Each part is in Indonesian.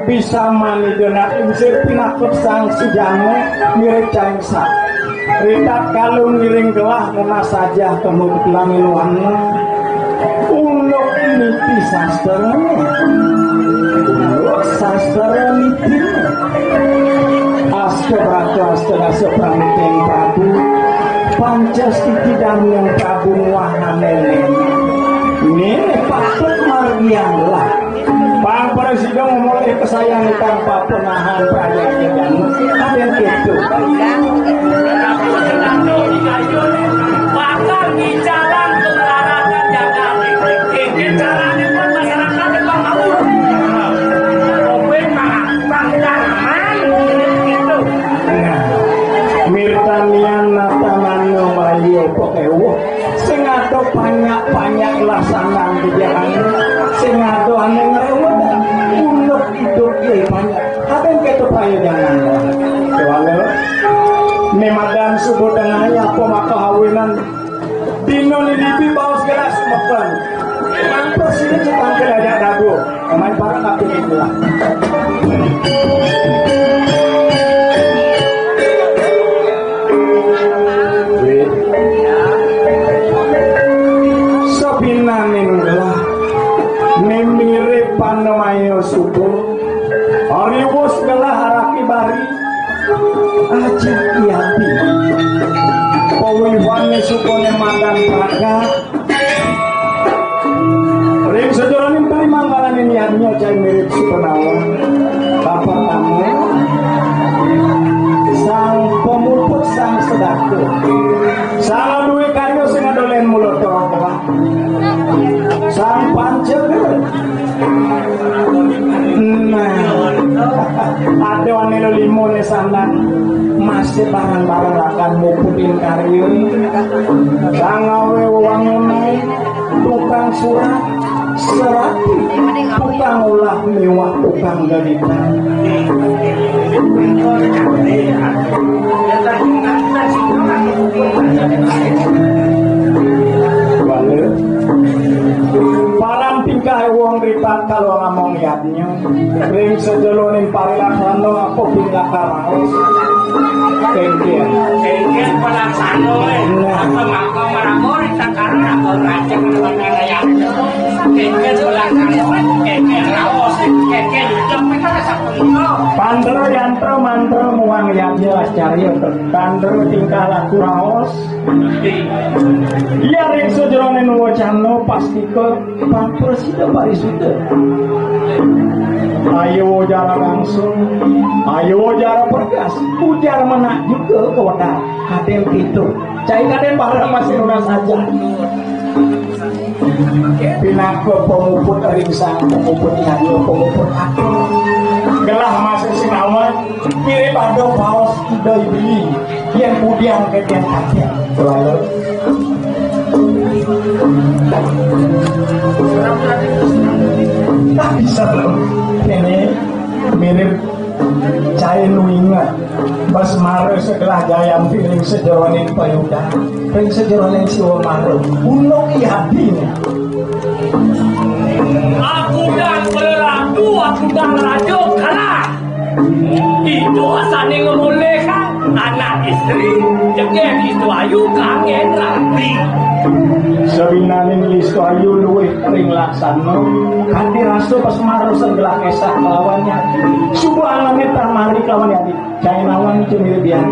bisa manidena insir pinakut sang sujane mirip caingsa rita kalung miring gelah ngena saja temuk lamiluanna uluk niti sastranya uluk sastra niti aske ratu astera seprangkeng Prabu pancas titidang yang Prabu wahanene ini patut margianlah Bang Presiden memulai kesayangan tanpa penahan prajurit dan ada itu. Bahkan di jalan kelaratan jangan di jalan itu masyarakat yang ngawur. Open bangdangan gitu. Mirtanian natamano bayo pokewo sing ado banyak lasanan di jalan sing ado ane ngrewet uluk hidup ye banyak aben keto payo jangan walo memadan subuh tengah apa maka hawinan dino libi baus gelas makan mampu sini kita kelajak dagu main para tapi itulah Sobinaninlah memirip panemayo subuh oriwus gelah haraki bari aja kiati pawiwane supone madan praga ring sedoroning beli manggalan niatnya cai mirip supenawa bapak tamu sang pemuput sang sedako sang duwe karyo sing adolen mulut orang sang panceger ada wanelo limone sandan masih barang-barang akan muputin karyo sang awe wangunai tukang surat Serati tukang ulah mewah tukang galita. Parang tingkah wong ripat kalau ngomong yadnya ring sejelonin parilaksana aku pindah karaos kengkian palaksana apa maka maramor sekarang aku ngajak dengan yang kengkian palaksana kengkian raos kengkian hidup kita sapunika pandro yantro mantro muang yadnya acarya pandro tingkah laku raos iya ring sejelonin wacana pasti ke Pak Presiden Parisuda. Ayo jalan langsung, ayo jalan bergas, ujar menak juga ke wadah kaden itu. Cai kaden barang masih lunas saja. Pinako pemuput ringsang, pemuput ihadlo, pemuput aku. Gelah masih sinawan, kiri pada paus tidak beli, yang kemudian keken kakek. Lalu. Tak bisa loh. Ini mirip cair nuinga bas mare segelah jayam piring sejeronin payuda ring sejeronin siwa mare unok ihadinya aku dan pelatu aku dan rajo kalah itu asane ngemolekan anak istri jengkel itu ayu kangen rapi sabinanin listo ayu luwih ring laksana kanthi raso pas maro sebelah kesah lawannya subuh langit tamari kawan yadi cainawan cemil bian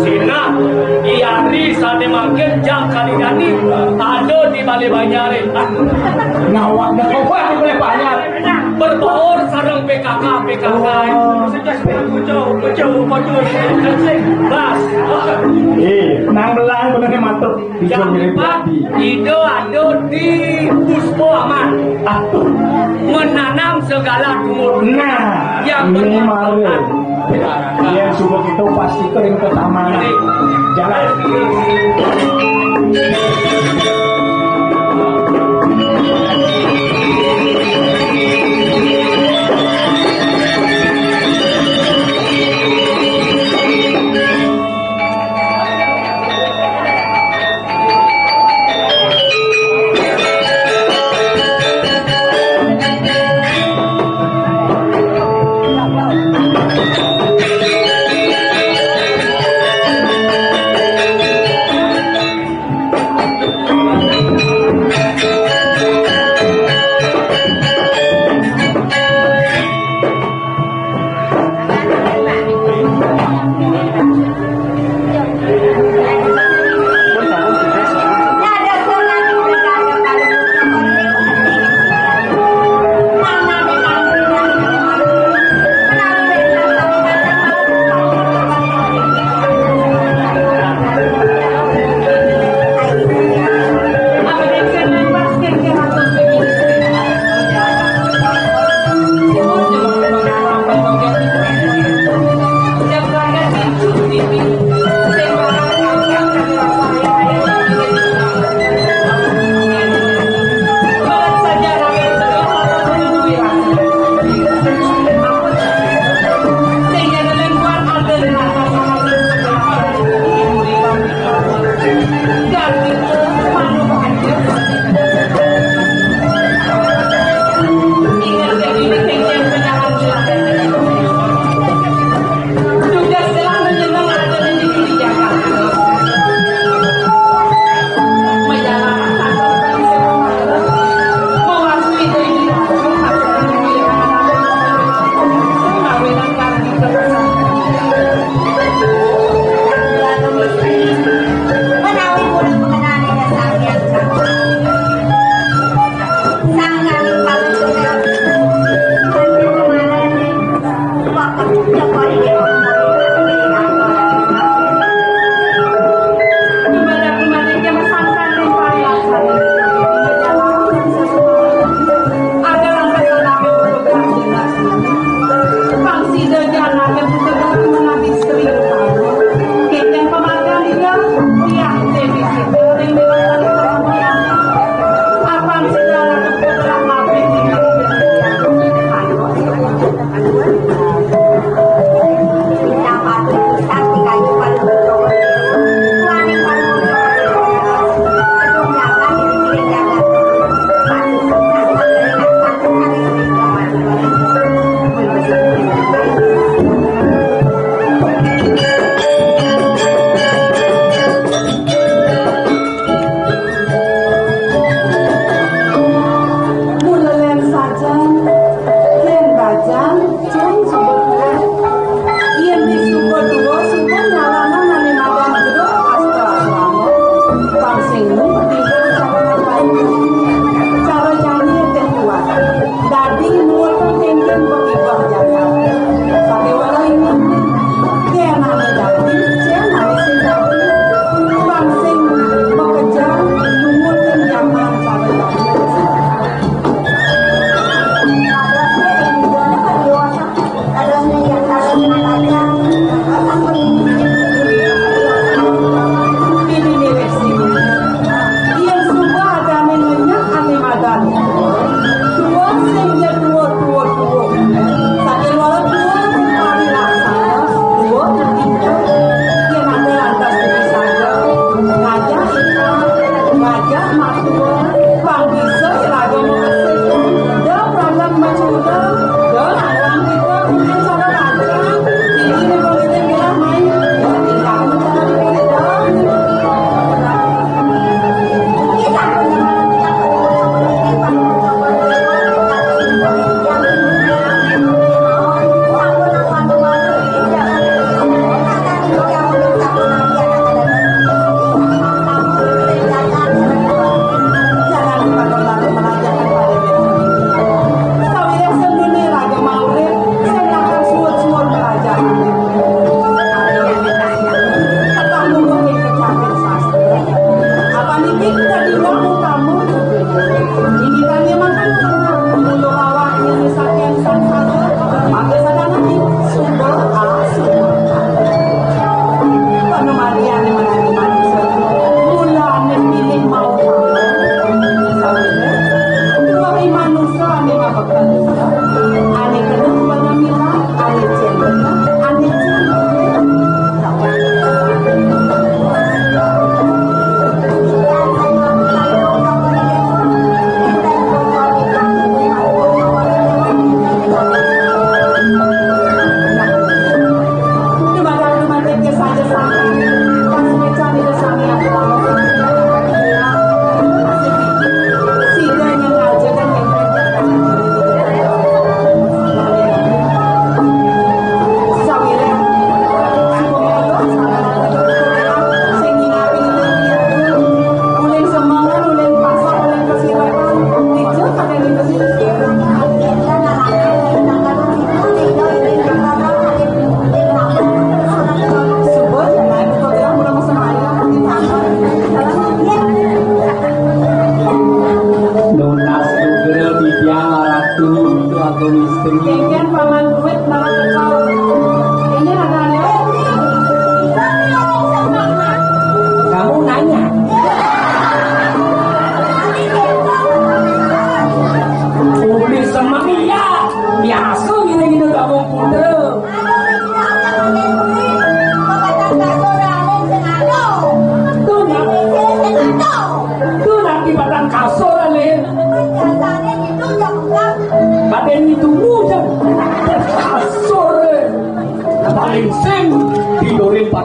Sina iari sade makin jam kali gani ada di balik banyare ngawak dah kau di balik banyak berbaur sarang PKK sudah pucau bas nang belang bener matur yang empat ide ada di Puspo Aman menanam segala tumbuh nah yang ini malu yang subuh itu pasti kering ke taman jalan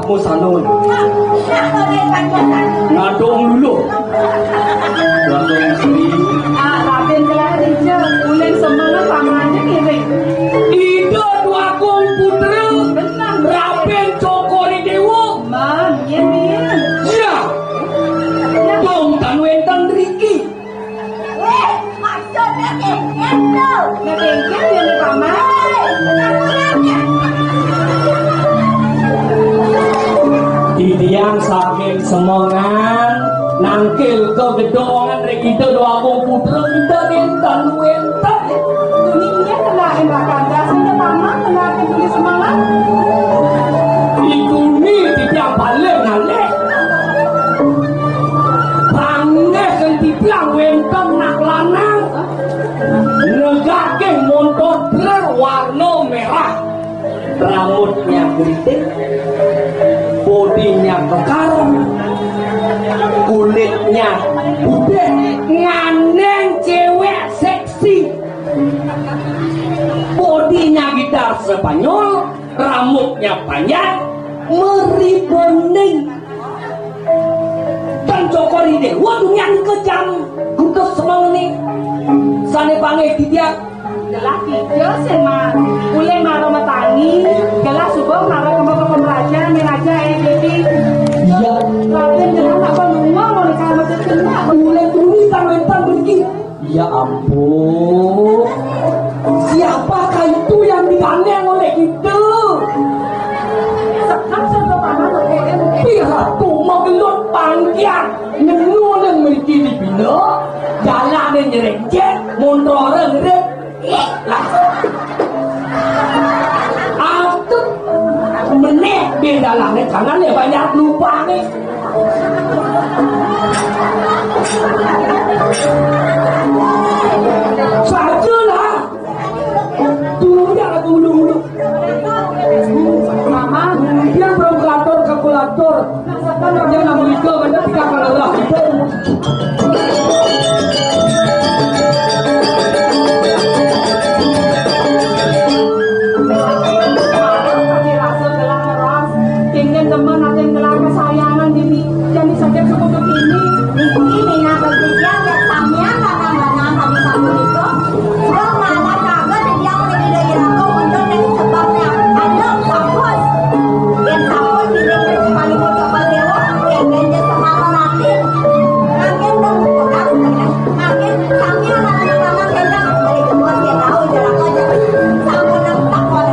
cakapmu sanun. Ngadong dulu. Ngadong sendiri. Raden kelarin je, ulen semangat pamannya ngiring. Ida dua kong putra. Benar. Raden cokori dewa. Man, iya. Ya. Dong tanwen tan Riki. Maksudnya kengket tuh. Nah kengket dia nih paman. Didiang saking semongan nangkil ke gedongan rek kita doa kong putra kita nentan wentan. Kuningnya kenain rakan dasarnya paman, kenain tulis semangat. Iku ni didiang balik nalek. Panges yang dibilang wentan nak lanang. Negake montor berwarna merah. Rambutnya keriting. Bodinya kekar, kulitnya putih, ngandeng cewek seksi. Bodinya gitar Spanyol, rambutnya panjang, meribening. Dan cokori deh, waduh yang kejam, kutus semang nih. Sane panggil dia. Gelah tiga sema, ule maro matangi, gelah subong maro kembang pemeraja, meraja jadi. Ya, Raden gelah nak bangunga, mau nikah macam kena. ule tulisan mentan begini. Ya ampun, siapakah itu yang digandeng oleh kita? Sekap serta paman oke. Pihak tu mau gelut panjang, menulung memiliki dibina, jalan yang nyerejet, motor ngerep. Aku meneh di dalamnya jangan ya banyak lupa nih. Sajalah. Tunggu. Mama, Dia belum kalkulator. Dia nggak mau itu, banyak tiga kalau itu. teman ada yang gelar kesayangan dini jadi saja seperti ini ngapa dia ya tamnya kadang-kadang kami sambut itu sebab mana kagak dia lagi dari aku untuk yang sebabnya ada sapos yang sapos di dalam paling mau coba dewa yang dia semangat nanti makin dong makin kami anak-anak gendang dari kedua dia tahu jalan aja sampai nak takut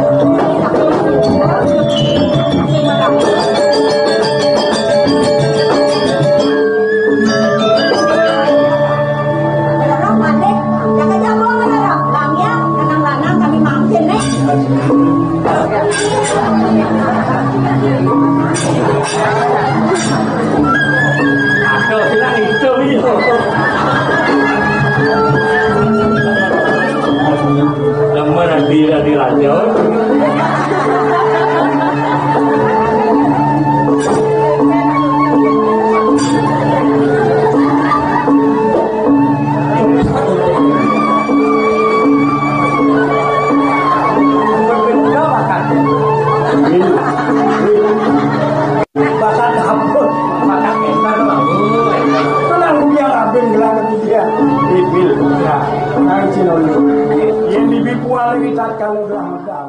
Aduh, kita itu yo. Lama nanti lanjut. Yang dibipual kita kalau dah